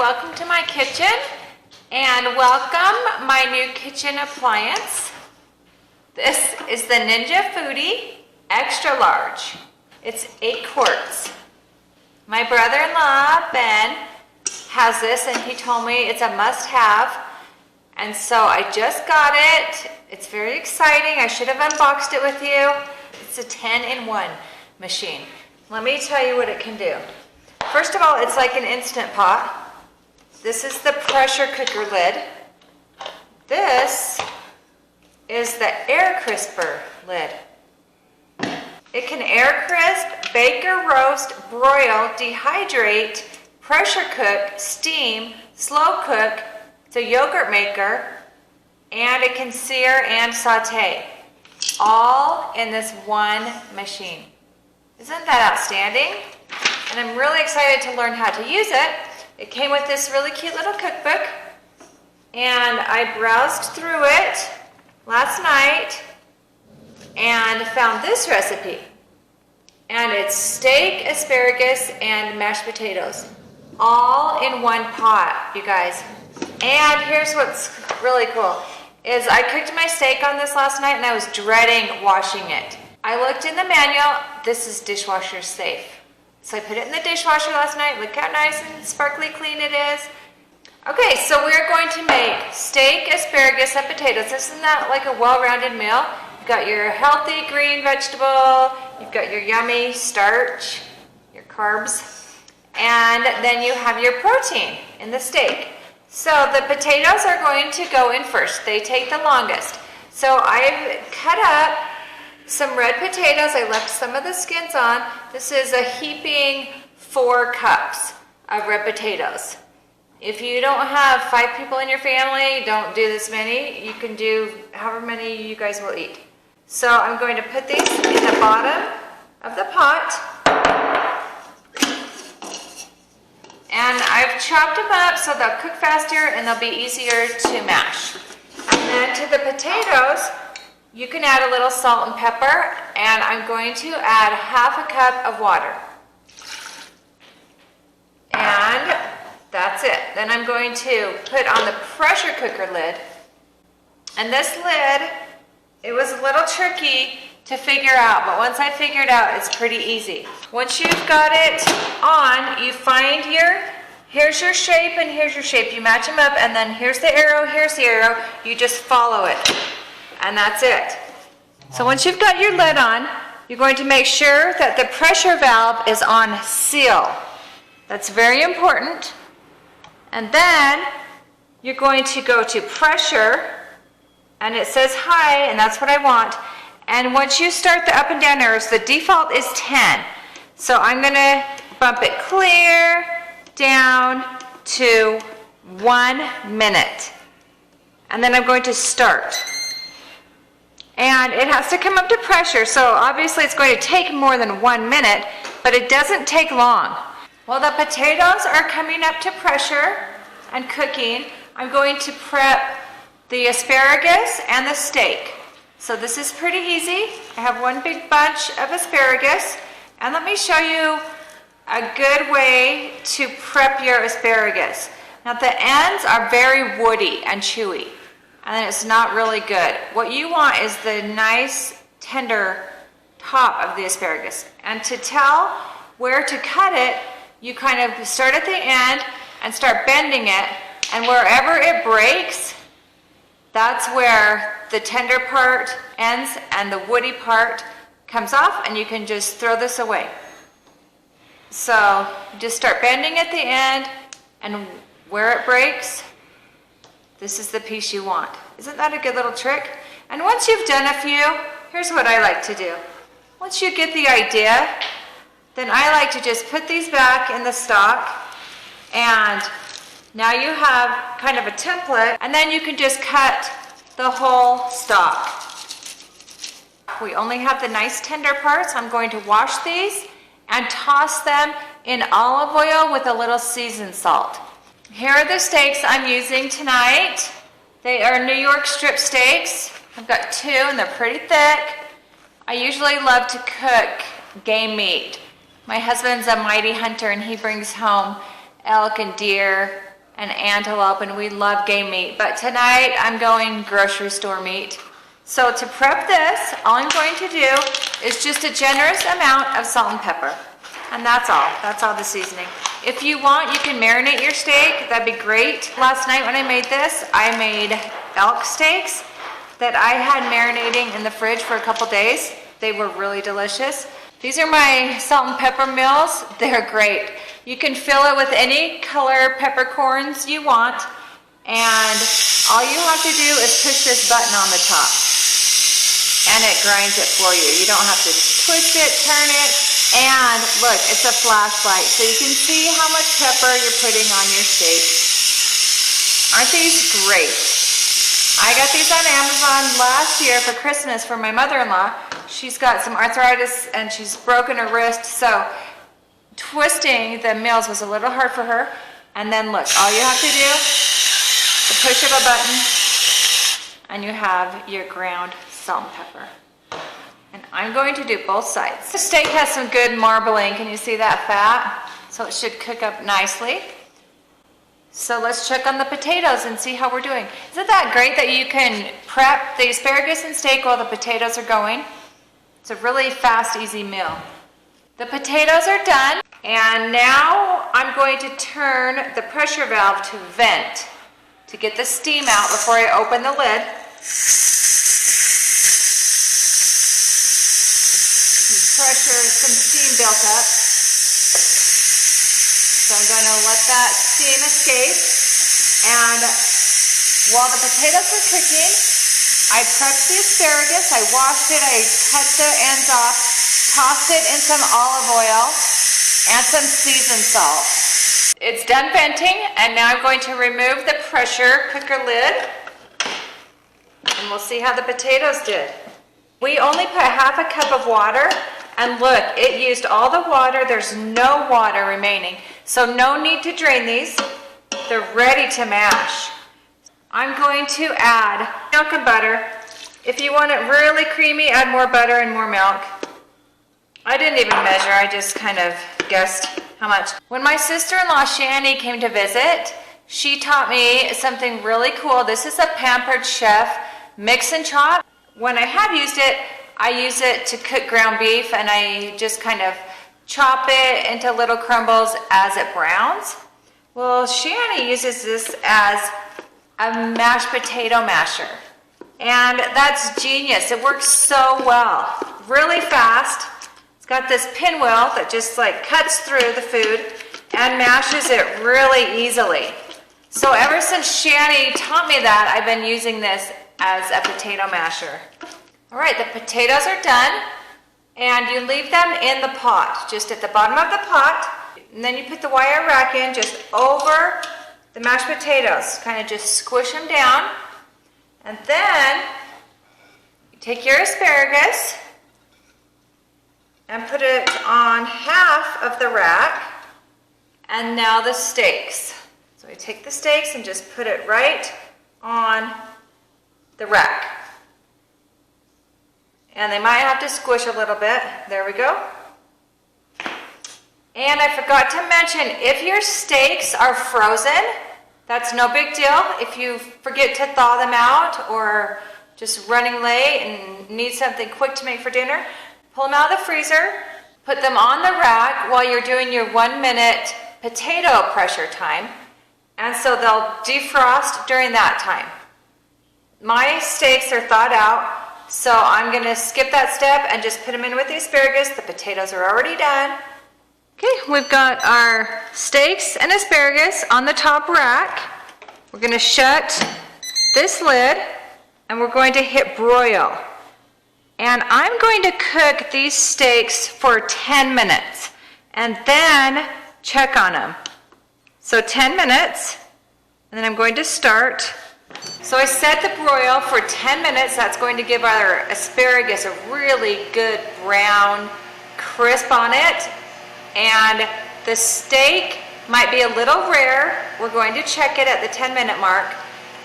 welcome to my kitchen and welcome my new kitchen appliance. This is the Ninja Foodi Extra Large. It's 8 quarts. My brother-in-law, Ben, has this and he told me it's a must-have. And so I just got it. It's very exciting. I should have unboxed it with you. It's a 10-in-1 machine. Let me tell you what it can do. First of all, it's like an Instant Pot. This is the pressure cooker lid. This is the air crisper lid. It can air crisp, bake or roast, broil, dehydrate, pressure cook, steam, slow cook. It's a yogurt maker, and it can sear and saute, all in this one machine. Isn't that outstanding? And I'm really excited to learn how to use it. It came with this really cute little cookbook, and I browsed through it last night and found this recipe. And it's steak, asparagus, and mashed potatoes, all in one pot, you guys. And here's what's really cool, is I cooked my steak on this last night and I was dreading washing it. I looked in the manual, this is dishwasher safe. So I put it in the dishwasher last night. Look how nice and sparkly clean it is. Okay, so we're going to make steak, asparagus, and potatoes. Isn't that like a well-rounded meal? You've got your healthy green vegetable, you've got your yummy starch, your carbs, and then you have your protein in the steak. So the potatoes are going to go in first. They take the longest. So I've cut up some red potatoes. I left some of the skins on. This is a heaping 4 cups of red potatoes. If you don't have 5 people in your family, don't do this many. You can do however many you guys will eat. So I'm going to put these in the bottom of the pot. And I've chopped them up so they'll cook faster and they'll be easier to mash. And then to the potatoes, you can add a little salt and pepper, and I'm going to add ½ a cup of water. And that's it. Then I'm going to put on the pressure cooker lid. And this lid, it was a little tricky to figure out, but once I figured it out, it's pretty easy. Once you've got it on, you find here's your shape and here's your shape. You match them up, and then here's the arrow, here's the arrow. You just follow it. And that's it. So once you've got your lid on, you're going to make sure that the pressure valve is on seal. That's very important. And then you're going to go to pressure, and it says high, and that's what I want. And once you start the up and down arrows, the default is 10. So I'm going to bump it clear down to 1 minute. And then I'm going to start. And it has to come up to pressure, so obviously it's going to take more than 1 minute, but it doesn't take long. While the potatoes are coming up to pressure and cooking, I'm going to prep the asparagus and the steak. So this is pretty easy. I have 1 big bunch of asparagus, and let me show you a good way to prep your asparagus. Now the ends are very woody and chewy, and then it's not really good. What you want is the nice tender top of the asparagus. And to tell where to cut it, you kind of start at the end and start bending it, and wherever it breaks, that's where the tender part ends and the woody part comes off, and you can just throw this away. So just start bending at the end, and where it breaks, this is the piece you want. Isn't that a good little trick? And once you've done a few, here's what I like to do. Once you get the idea, then I like to just put these back in the stock, and now you have kind of a template, and then you can just cut the whole stock. We only have the nice tender parts. I'm going to wash these and toss them in olive oil with a little seasoned salt. Here are the steaks I'm using tonight. They are New York strip steaks. I've got 2 and they're pretty thick. I usually love to cook game meat. My husband's a mighty hunter and he brings home elk and deer and antelope, and we love game meat. But tonight I'm going grocery store meat. So to prep this, all I'm going to do is just a generous amount of salt and pepper. And that's all. That's all the seasoning. If you want, you can marinate your steak. That'd be great. Last night when I made this, I made elk steaks that I had marinating in the fridge for a couple days. They were really delicious. These are my salt and pepper meals. They're great. You can fill it with any color peppercorns you want, and all you have to do is push this button on the top, and it grinds it for you. You don't have to twist it, turn it, and look, it's a flashlight, so you can see how much pepper you're putting on your steak. Aren't these great? I got these on Amazon last year for Christmas for my mother-in-law. She's got some arthritis and she's broken her wrist, so twisting the meals was a little hard for her. And then look, all you have to do, the push of a button, and you have your ground salt and pepper. And I'm going to do both sides. The steak has some good marbling. Can you see that fat? So it should cook up nicely. So let's check on the potatoes and see how we're doing. Isn't that great that you can prep the asparagus and steak while the potatoes are going? It's a really fast, easy meal. The potatoes are done, and now I'm going to turn the pressure valve to vent to get the steam out before I open the lid. Pressure, some steam built up. So I'm going to let that steam escape. And while the potatoes are cooking, I prepped the asparagus. I washed it. I cut the ends off, tossed it in some olive oil and some seasoned salt. It's done venting, and now I'm going to remove the pressure cooker lid, and we'll see how the potatoes did. We only put half a cup of water, and look, it used all the water. There's no water remaining, so no need to drain these. They're ready to mash. I'm going to add milk and butter. If you want it really creamy, add more butter and more milk. I didn't even measure, I just kind of guessed how much. When my sister-in-law Shani came to visit, she taught me something really cool. This is a Pampered Chef mix and chop. When I have used it, I use it to cook ground beef, and I just kind of chop it into little crumbles as it browns. Well, Shani uses this as a mashed potato masher, and that's genius. It works so well, really fast. It's got this pinwheel that just like cuts through the food and mashes it really easily. So ever since Shani taught me that, I've been using this as a potato masher. All right, the potatoes are done, and you leave them in the pot, just at the bottom of the pot, and then you put the wire rack in just over the mashed potatoes, kind of just squish them down, and then you take your asparagus and put it on half of the rack, and now the steaks. So I take the steaks and just put it right on the rack. And they might have to squish a little bit. There we go. And I forgot to mention, if your steaks are frozen, that's no big deal. If you forget to thaw them out or just running late and need something quick to make for dinner, pull them out of the freezer, put them on the rack while you're doing your 1-minute potato pressure time. And so they'll defrost during that time. My steaks are thawed out, so I'm going to skip that step and just put them in with the asparagus. The potatoes are already done. Okay, we've got our steaks and asparagus on the top rack. We're going to shut this lid, and we're going to hit broil. And I'm going to cook these steaks for 10 minutes and then check on them. So 10 minutes, and then I'm going to start. So I set the broil for 10 minutes. That's going to give our asparagus a really good brown crisp on it. And the steak might be a little rare. We're going to check it at the 10-minute mark.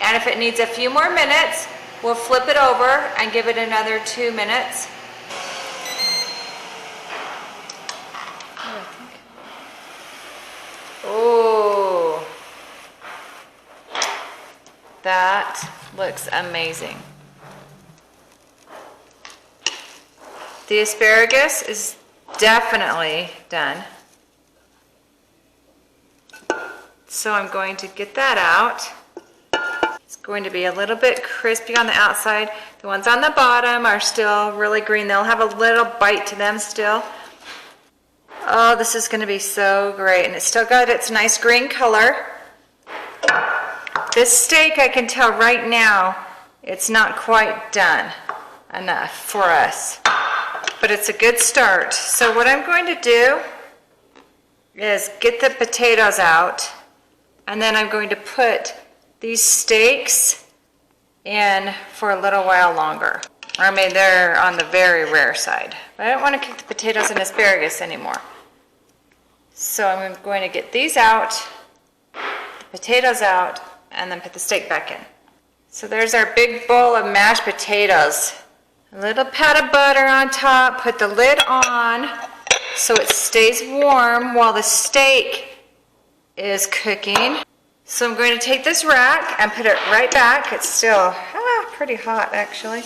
And if it needs a few more minutes, we'll flip it over and give it another 2 minutes. Oh, That looks amazing. The asparagus is definitely done. So I'm going to get that out. It's going to be a little bit crispy on the outside. The ones on the bottom are still really green. They'll have a little bite to them still. Oh, this is going to be so great. And it's still got its nice green color. This steak, I can tell right now, it's not quite done enough for us. But it's a good start. So what I'm going to do is get the potatoes out. And then I'm going to put these steaks in for a little while longer. I mean, they're on the very rare side. But I don't want to cook the potatoes and asparagus anymore. So I'm going to get these out, the potatoes out, and then put the steak back in. So there's our big bowl of mashed potatoes. A little pat of butter on top, put the lid on so it stays warm while the steak is cooking. So I'm going to take this rack and put it right back. It's still pretty hot actually.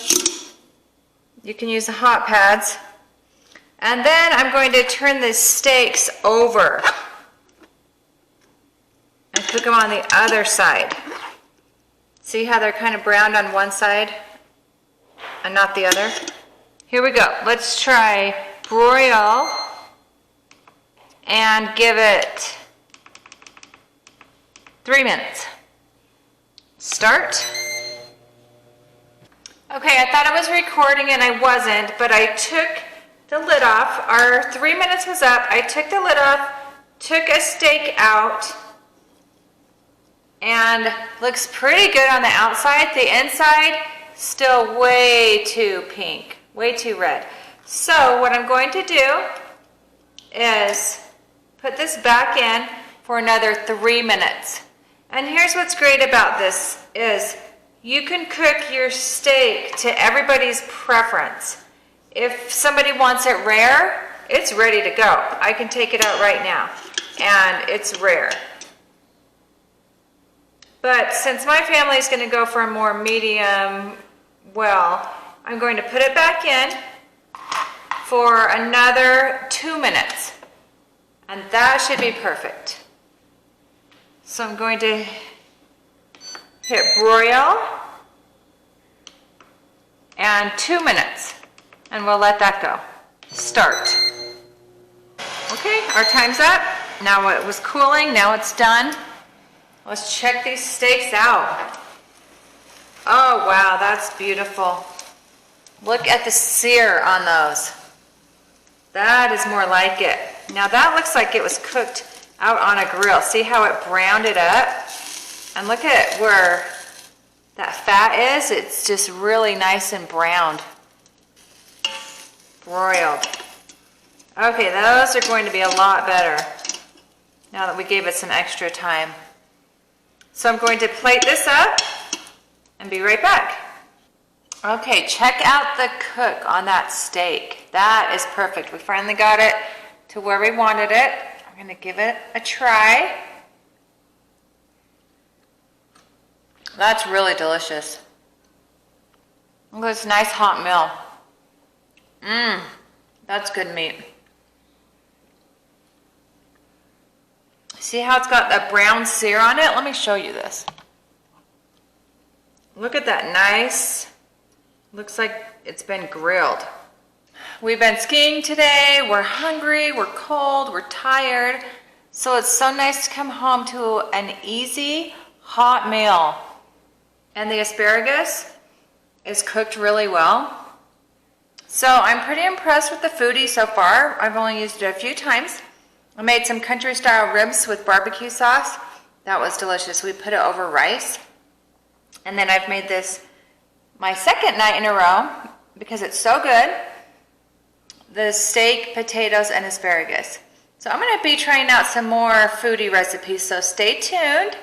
You can use the hot pads. And then I'm going to turn the steaks over and cook them on the other side. See how they're kind of browned on one side and not the other? Here we go. Let's try broil and give it 3 minutes. Start. Okay, I thought I was recording and I wasn't, but I took the lid off. Our 3 minutes was up. I took the lid off, took a steak out, and looks pretty good on the outside. The inside, still way too pink, way too red. So what I'm going to do is put this back in for another 3 minutes. And here's what's great about this is you can cook your steak to everybody's preference. If somebody wants it rare, it's ready to go. I can take it out right now, and it's rare. But since my family is going to go for a more medium well, I'm going to put it back in for another 2 minutes, and that should be perfect. So I'm going to hit broil and 2 minutes, and we'll let that go. Start. Okay, our time's up. Now it was cooling, now it's done. Let's check these steaks out. Oh wow, that's beautiful. Look at the sear on those. That is more like it. Now that looks like it was cooked out on a grill. See how it browned it up? And look at where that fat is. It's just really nice and browned. Broiled. Okay, those are going to be a lot better now that we gave it some extra time. So I'm going to plate this up and be right back. Okay, check out the cook on that steak. That is perfect. We finally got it to where we wanted it. I'm going to give it a try. That's really delicious. Look at this nice hot meal. That's good meat. See how it's got that brown sear on it? Let me show you this. Look at that nice, looks like it's been grilled. We've been skiing today, we're hungry, we're cold, we're tired. So it's so nice to come home to an easy, hot meal. And the asparagus is cooked really well. So I'm pretty impressed with the Foodi so far. I've only used it a few times. I made some country style ribs with barbecue sauce. That was delicious. We put it over rice. And then I've made this my second night in a row because it's so good. The steak, potatoes, and asparagus. So I'm going to be trying out some more Foodi recipes, so stay tuned.